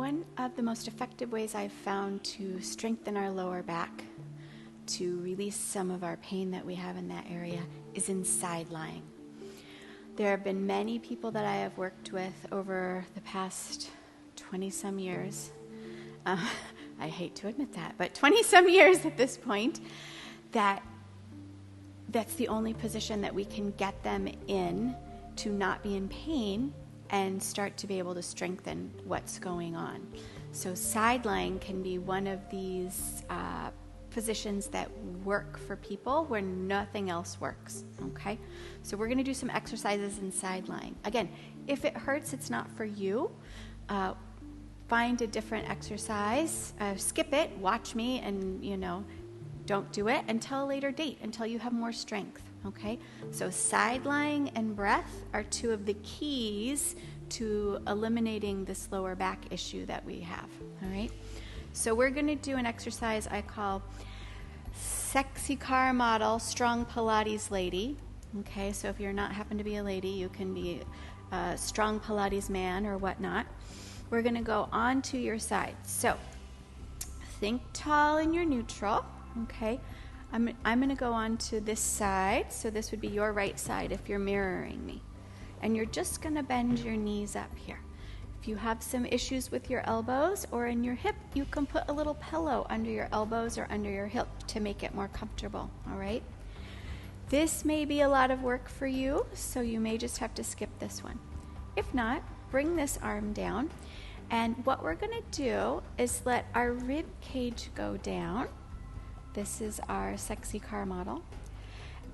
One of the most effective ways I've found to strengthen our lower back, to release some of our pain that we have in that area, is in side lying. There have been many people that I have worked with over the past 20-some years. I hate to admit that, but 20-some years at this point, that's the only position that we can get them in to not be in pain and start to be able to strengthen what's going on. So side lying can be one of these positions that work for people where nothing else works, okay? So we're gonna do some exercises in side lying. Again, if it hurts, it's not for you. Find a different exercise, skip it, watch me, and don't do it until a later date, until you have more strength, okay? So side lying and breath are two of the keys to eliminating this lower back issue that we have, all right? So we're gonna do an exercise I call Sexy Car Model Strong Pilates Lady, okay? So if you're not happen to be a lady, you can be a strong Pilates man or whatnot. We're gonna go onto your side. So think tall in your neutral, okay? I'm gonna go onto this side, so this would be your right side if you're mirroring me. And you're just gonna bend your knees up here. If you have some issues with your elbows or in your hip, you can put a little pillow under your elbows or under your hip to make it more comfortable, all right? This may be a lot of work for you, so you may just have to skip this one. If not, bring this arm down. And what we're gonna do is let our rib cage go down. This is our sexy car model.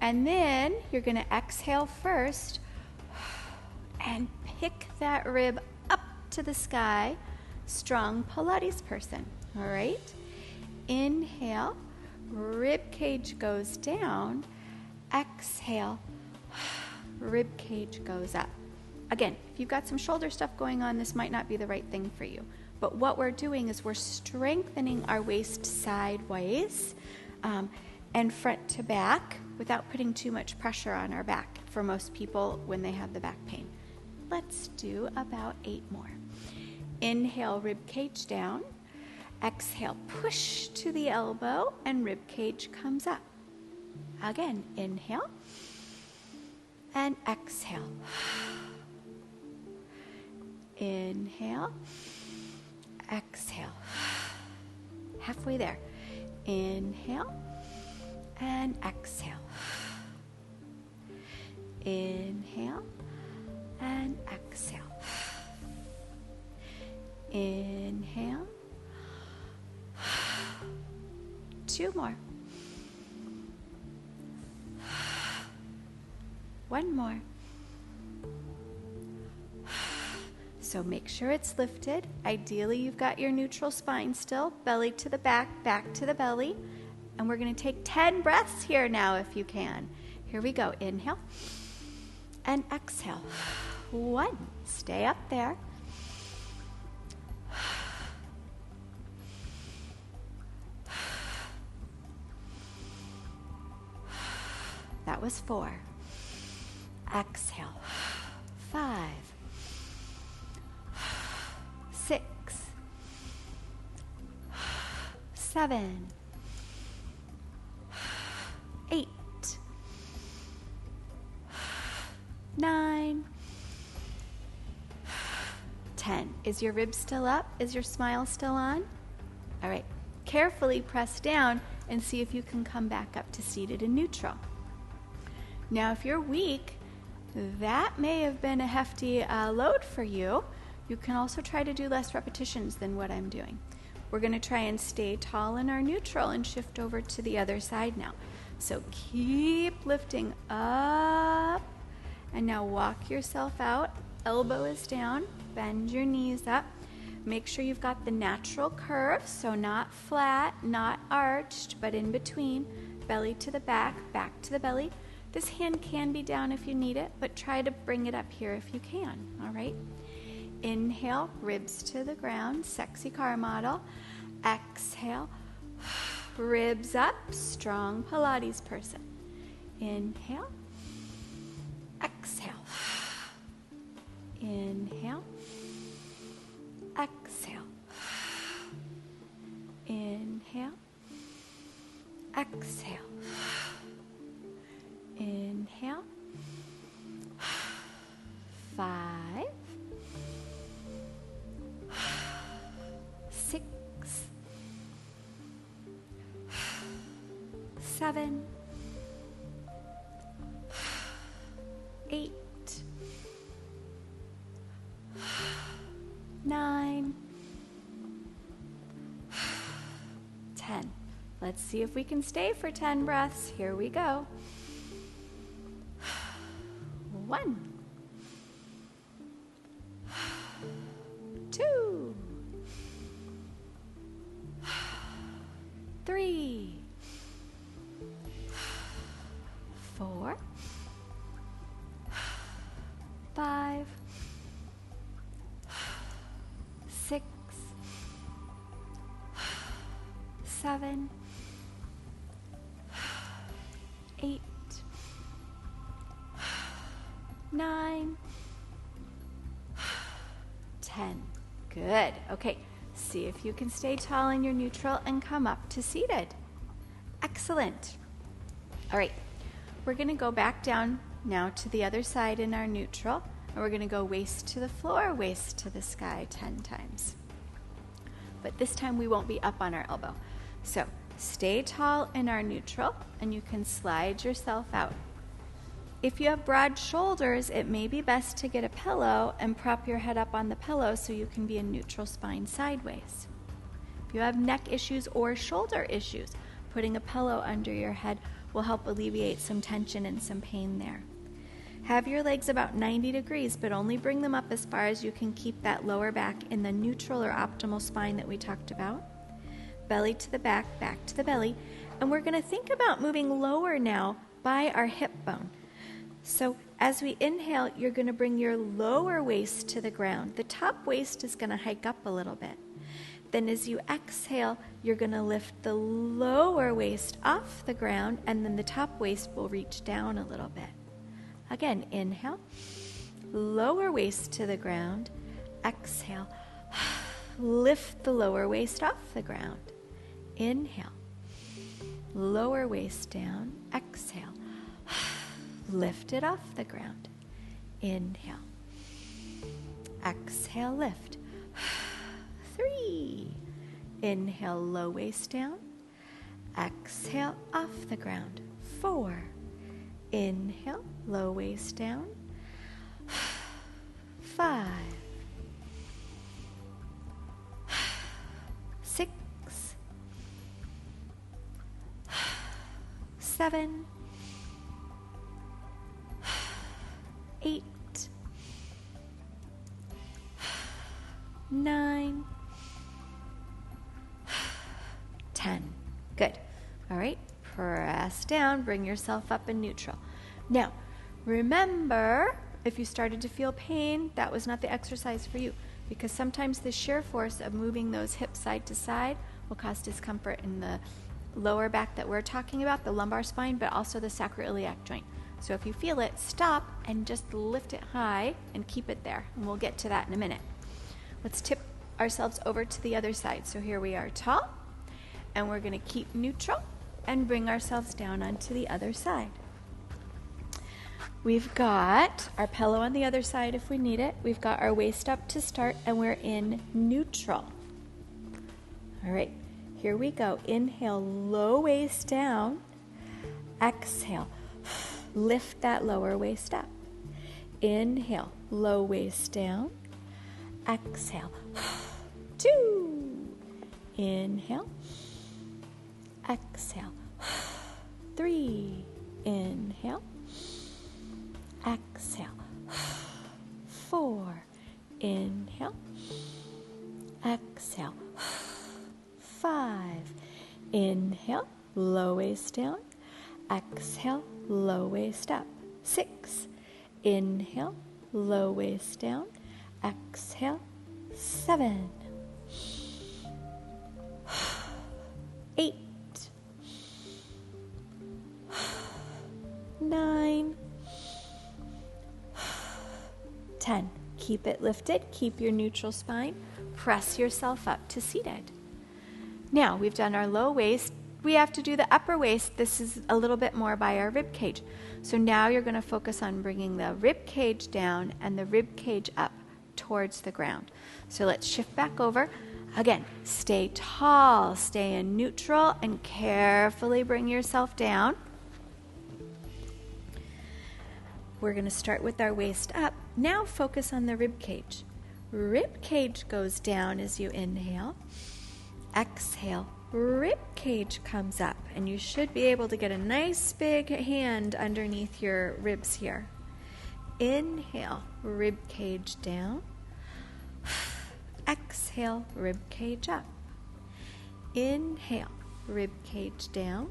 And then you're gonna exhale first and pick that rib up to the sky, strong Pilates person, all right? Inhale, rib cage goes down. Exhale, rib cage goes up. Again, if you've got some shoulder stuff going on, this might not be the right thing for you. But what we're doing is we're strengthening our waist sideways and front to back without putting too much pressure on our back for most people when they have the back pain. Let's do about 8 more. Inhale, rib cage down. Exhale, push to the elbow and rib cage comes up. Again, inhale and exhale. Inhale, exhale. Halfway there. Inhale and exhale. Inhale and exhale. Inhale. 2 more. 1 more. So make sure it's lifted. Ideally, you've got your neutral spine still, belly to the back, back to the belly. And we're going to take 10 breaths here now if you can. Here we go. Inhale and exhale. 1. Stay up there. That was 4. Exhale. 5. 6. 7. 8. 9. 10. Is your rib still up? Is your smile still on? All right. Carefully press down and see if you can come back up to seated and neutral. Now, if you're weak, that may have been a hefty load for you. You can also try to do less repetitions than what I'm doing. We're going to try and stay tall in our neutral and shift over to the other side now. So keep lifting up. And now walk yourself out. Elbow is down. Bend your knees up. Make sure you've got the natural curve, so not flat, not arched, but in between. Belly to the back, back to the belly. This hand can be down if you need it, but try to bring it up here if you can, all right? Inhale, ribs to the ground, sexy car model. Exhale, ribs up, strong Pilates person. Inhale, exhale. Inhale, exhale. exhale. Inhale. 5, 6, 7, 8, 9, 10. Let's see if we can stay for 10 breaths. Here we go. 1, 2, 3, 4, 5, 6, 7, 8, 9, 10. Good. Okay, see if you can stay tall in your neutral and come up to seated. Excellent. All right, we're going to go back down now to the other side in our neutral, and we're going to go waist to the floor, waist to the sky 10 times. But this time we won't be up on our elbow. So stay tall in our neutral, and you can slide yourself out. If you have broad shoulders, it may be best to get a pillow and prop your head up on the pillow so you can be in neutral spine sideways. If you have neck issues or shoulder issues, putting a pillow under your head will help alleviate some tension and some pain there. Have your legs about 90 degrees, but only bring them up as far as you can keep that lower back in the neutral or optimal spine that we talked about. Belly to the back, back to the belly. And we're going to think about moving lower now by our hip bone. So as we inhale, you're going to bring your lower waist to the ground. The top waist is going to hike up a little bit. Then as you exhale, you're going to lift the lower waist off the ground, and then the top waist will reach down a little bit. Again, inhale, lower waist to the ground. Exhale, lift the lower waist off the ground. Inhale, lower waist down. Exhale, lift it off the ground. Inhale, exhale, lift. 3, inhale, low waist down. Exhale, off the ground. 4, inhale, low waist down. 5, 6, 7, 8, 9, 10. Good. All right. Press down. Bring yourself up in neutral. Now, remember, if you started to feel pain, that was not the exercise for you, because sometimes the shear force of moving those hips side to side will cause discomfort in the lower back that we're talking about, the lumbar spine, but also the sacroiliac joint. So if you feel it, stop and just lift it high and keep it there. And we'll get to that in a minute. Let's tip ourselves over to the other side. So here we are tall, and we're going to keep neutral and bring ourselves down onto the other side. We've got our pillow on the other side if we need it. We've got our waist up to start, and we're in neutral. All right, here we go. Inhale, low waist down. Exhale, lift that lower waist up. Inhale, low waist down. Exhale. 2. Inhale. Exhale. 3. Inhale. Exhale. 4. Inhale. Exhale. 5. Inhale. Low waist down. Exhale. Low waist up. 6. Inhale. Low waist down. Exhale. 7. 8. 9. 10. Keep it lifted. Keep your neutral spine. Press yourself up to seated. Now, we've done our low waist we have to do the upper waist. This is a little bit more by our rib cage. So now you're going to focus on bringing the rib cage down and the rib cage up towards the ground. So let's shift back over. Again, stay tall, stay in neutral, and carefully bring yourself down. We're going to start with our waist up. Now focus on the rib cage. Rib cage goes down as you inhale. Exhale, rib cage comes up, and you should be able to get a nice big hand underneath your ribs here. Inhale, rib cage down. Exhale, rib cage up. Inhale, rib cage down.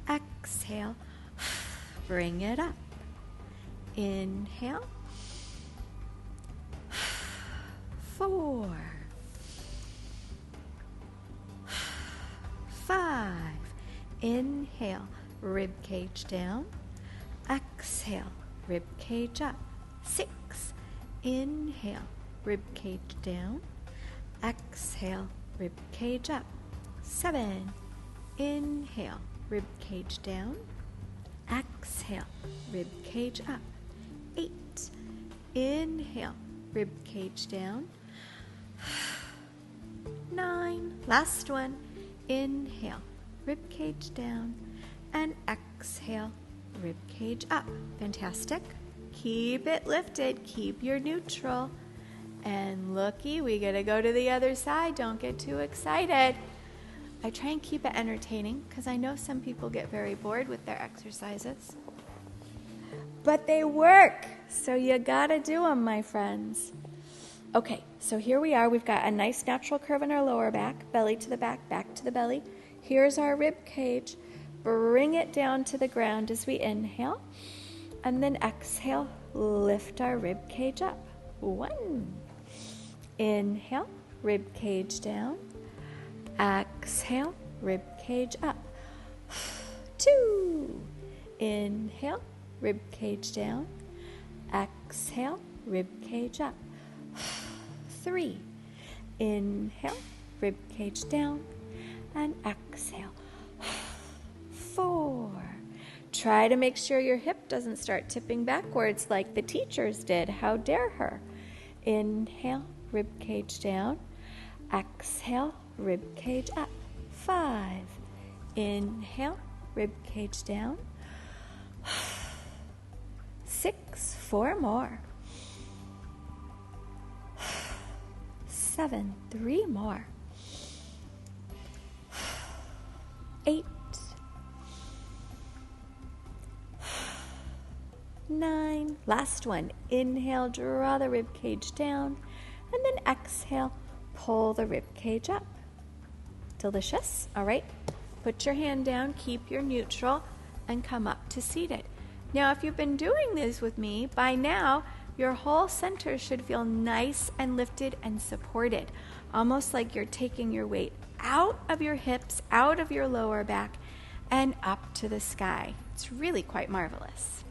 Exhale, bring it up. Inhale. 4, 5. Inhale, rib cage down. Exhale, rib cage up. 6. Inhale, rib cage down. Exhale, rib cage up. 7. Inhale, rib cage down. Exhale, rib cage up. 8. Inhale, rib cage down. 9. Last one. Inhale, rib cage down. And exhale, rib cage up. Fantastic. Keep it lifted. Keep your neutral. And looky, we gotta go to the other side. Don't get too excited. I try and keep it entertaining because I know some people get very bored with their exercises. But they work, so you gotta do them, my friends. Okay, so here we are. We've got a nice natural curve in our lower back, belly to the back, back to the belly. Here's our rib cage. Bring it down to the ground as we inhale. And then exhale, lift our rib cage up. 1. Inhale, rib cage down. Exhale, rib cage up. 2. Inhale, rib cage down. Exhale, rib cage up. 3. Inhale, rib cage down. And exhale. 4. Try to make sure your hip doesn't start tipping backwards like the teachers did. How dare her? Inhale, rib cage down. Exhale, rib cage up. 5. Inhale, rib cage down. 6. 4 more. 7. 3 more. 8. 9. Last one. Inhale, draw the rib cage down, and then exhale, pull the rib cage up. Delicious. All right. Put your hand down, keep your neutral, and come up to seated. Now, if you've been doing this with me, by now, your whole center should feel nice and lifted and supported, almost like you're taking your weight out of your hips, out of your lower back, and up to the sky. It's really quite marvelous.